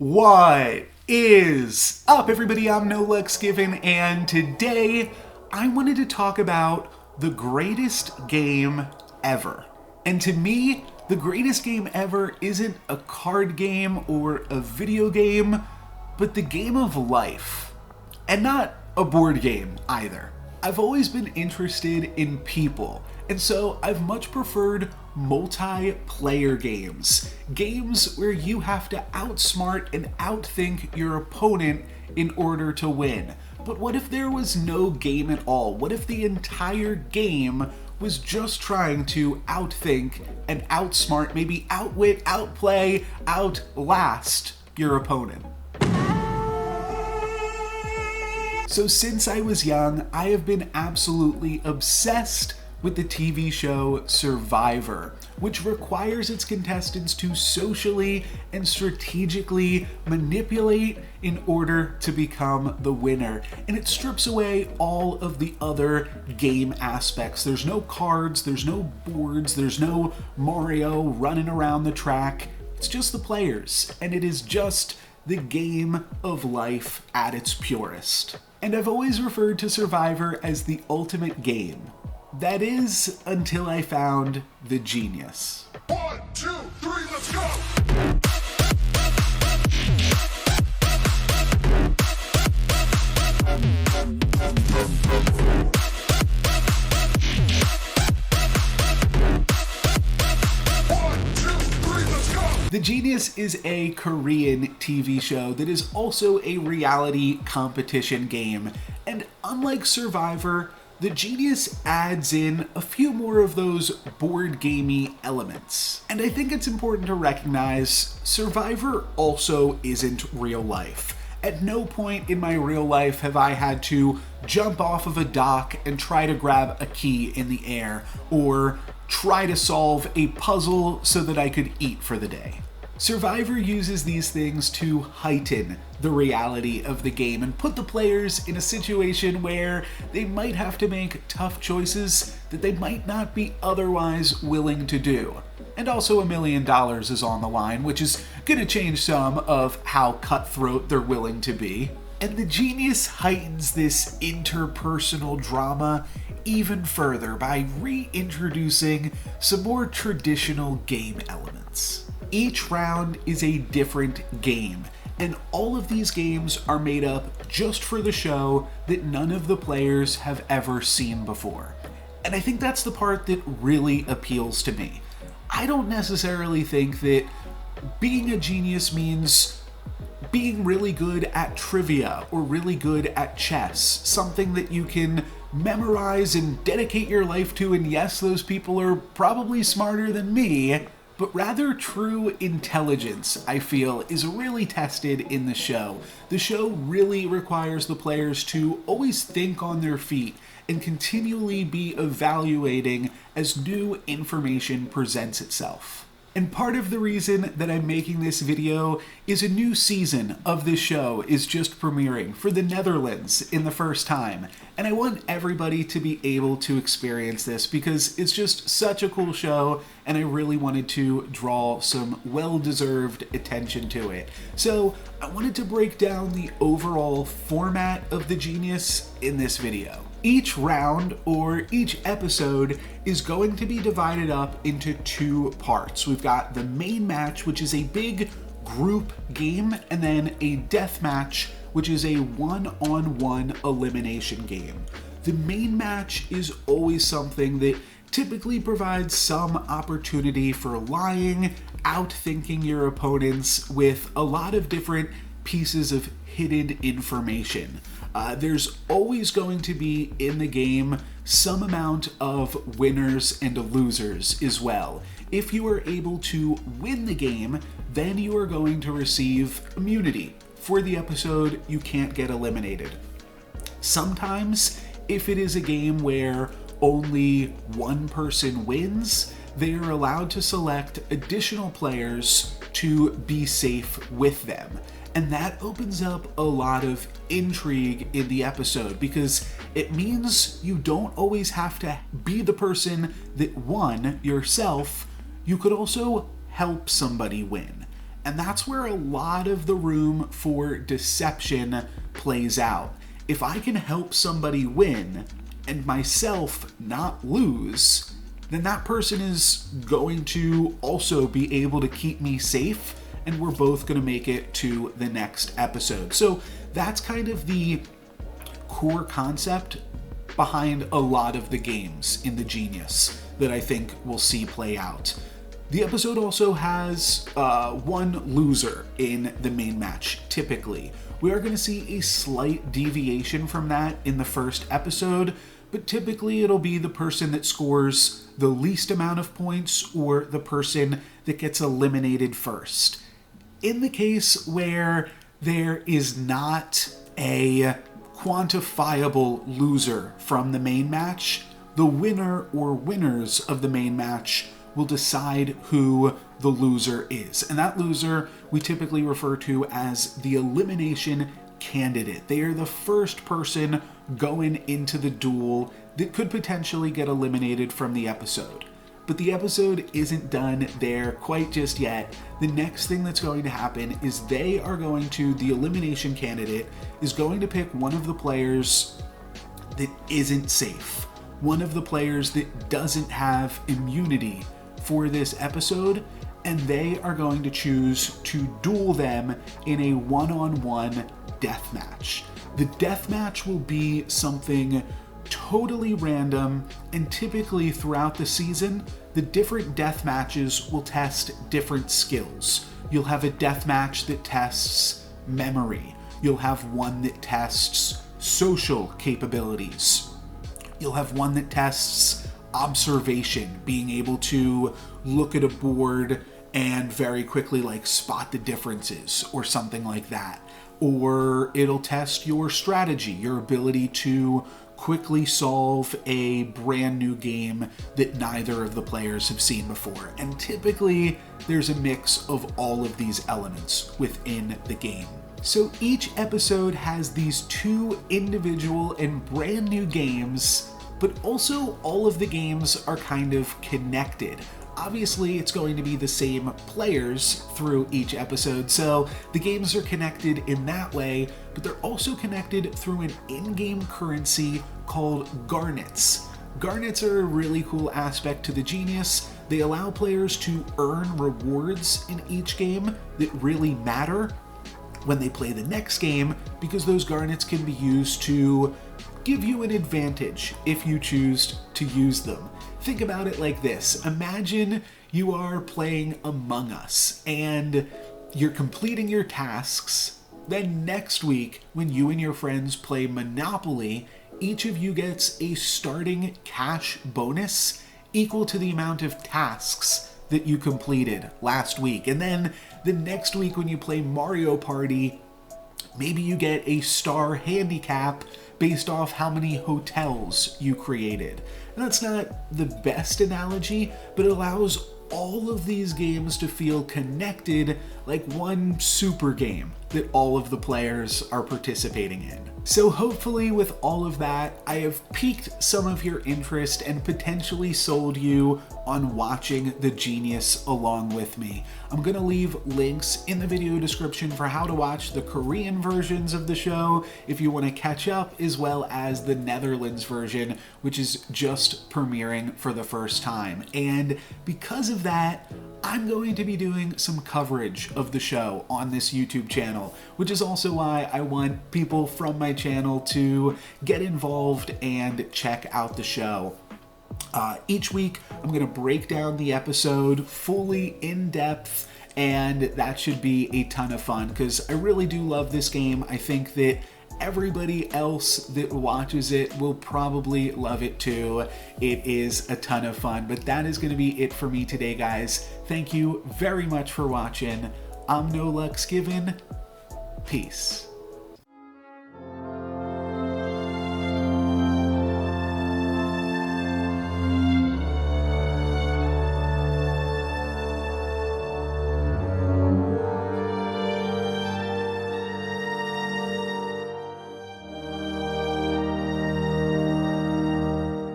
What is up, everybody? I'm No Lux Given, and today I wanted to talk about the greatest game ever. And to me, the greatest game ever isn't a card game or a video game, but the game of life. And not a board game either. I've always been interested in people, and so I've much preferred multiplayer games. Games where you have to outsmart and outthink your opponent in order to win. But what if there was no game at all? What if the entire game was just trying to outthink and outsmart, maybe outwit, outplay, outlast your opponent? So since I was young, I have been absolutely obsessed with the TV show Survivor, which requires its contestants to socially and strategically manipulate in order to become the winner. And it strips away all of the other game aspects. There's no cards, there's no boards, there's no Mario running around the track. It's just the players, and it is just the game of life at its purest. And I've always referred to Survivor as the ultimate game. That is, until I found the genius. 1, 2, 3, let's go! The Genius is a Korean TV show that is also a reality competition game. And unlike Survivor, The Genius adds in a few more of those board gamey elements. And I think it's important to recognize Survivor also isn't real life. At no point in my real life have I had to jump off of a dock and try to grab a key in the air, or try to solve a puzzle so that I could eat for the day. Survivor uses these things to heighten the reality of the game and put the players in a situation where they might have to make tough choices that they might not be otherwise willing to do. And also $1 million is on the line, which is gonna change some of how cutthroat they're willing to be. And The Genius heightens this interpersonal drama even further by reintroducing some more traditional game elements. Each round is a different game, and all of these games are made up just for the show that none of the players have ever seen before. And I think that's the part that really appeals to me. I don't necessarily think that being a genius means being really good at trivia or really good at chess, something that you can memorize and dedicate your life to, and yes, those people are probably smarter than me, but rather true intelligence, I feel, is really tested in the show. The show really requires the players to always think on their feet and continually be evaluating as new information presents itself. And part of the reason that I'm making this video is a new season of this show is just premiering for the Netherlands in the first time. And I want everybody to be able to experience this because it's just such a cool show, and I really wanted to draw some well-deserved attention to it. So I wanted to break down the overall format of The Genius in this video. Each round, or each episode, is going to be divided up into two parts. We've got the main match, which is a big group game, and then a death match, which is a one-on-one elimination game. The main match is always something that typically provides some opportunity for lying, outthinking your opponents with a lot of different pieces of hidden information. There's always going to be in the game some amount of winners and losers as well. If you are able to win the game, then you are going to receive immunity. For the episode, you can't get eliminated. Sometimes, if it is a game where only one person wins, they are allowed to select additional players to be safe with them. And that opens up a lot of intrigue in the episode because it means you don't always have to be the person that won yourself. You could also help somebody win. And that's where a lot of the room for deception plays out. If I can help somebody win and myself not lose, then that person is going to also be able to keep me safe, and we're both going to make it to the next episode. So that's kind of the core concept behind a lot of the games in the Genius that I think we'll see play out. The episode also has one loser in the main match, typically. We are going to see a slight deviation from that in the first episode, but typically it'll be the person that scores the least amount of points or the person that gets eliminated first. In the case where there is not a quantifiable loser from the main match, the winner or winners of the main match will decide who the loser is. And that loser we typically refer to as the elimination candidate. They are the first person going into the duel that could potentially get eliminated from the episode. But the episode isn't done there quite just yet. The next thing that's going to happen is the elimination candidate is going to pick one of the players that isn't safe. One of the players that doesn't have immunity for this episode, and they are going to choose to duel them in a one-on-one deathmatch. The deathmatch will be something totally random, and typically throughout the season, the different death matches will test different skills. You'll have a death match that tests memory. You'll have one that tests social capabilities. You'll have one that tests observation, being able to look at a board and very quickly spot the differences or something like that. Or it'll test your strategy, your ability to quickly solve a brand new game that neither of the players have seen before. And typically there's a mix of all of these elements within the game. So each episode has these two individual and brand new games, but also all of the games are kind of connected. Obviously, it's going to be the same players through each episode, so the games are connected in that way, but they're also connected through an in-game currency called garnets. Garnets are a really cool aspect to the Genius. They allow players to earn rewards in each game that really matter when they play the next game, because those garnets can be used to give you an advantage if you choose to use them. Think about it like this. Imagine you are playing Among Us and you're completing your tasks. Then next week, when you and your friends play Monopoly, each of you gets a starting cash bonus equal to the amount of tasks that you completed last week. And then the next week when you play Mario Party, maybe you get a star handicap based off how many hotels you created. And that's not the best analogy, but it allows all of these games to feel connected like one super game that all of the players are participating in. So hopefully with all of that, I have piqued some of your interest and potentially sold you on watching The Genius along with me. I'm gonna leave links in the video description for how to watch the Korean versions of the show if you want to catch up, as well as the Netherlands version, which is just premiering for the first time. And because of that, I'm going to be doing some coverage of the show on this YouTube channel, which is also why I want people from my channel to get involved and check out the show. Each week, I'm going to break down the episode fully in depth, and that should be a ton of fun because I really do love this game. I think that everybody else that watches it will probably love it too. It is a ton of fun, but that is going to be it for me today, guys. Thank you very much for watching. I'm No Lux Given. Peace.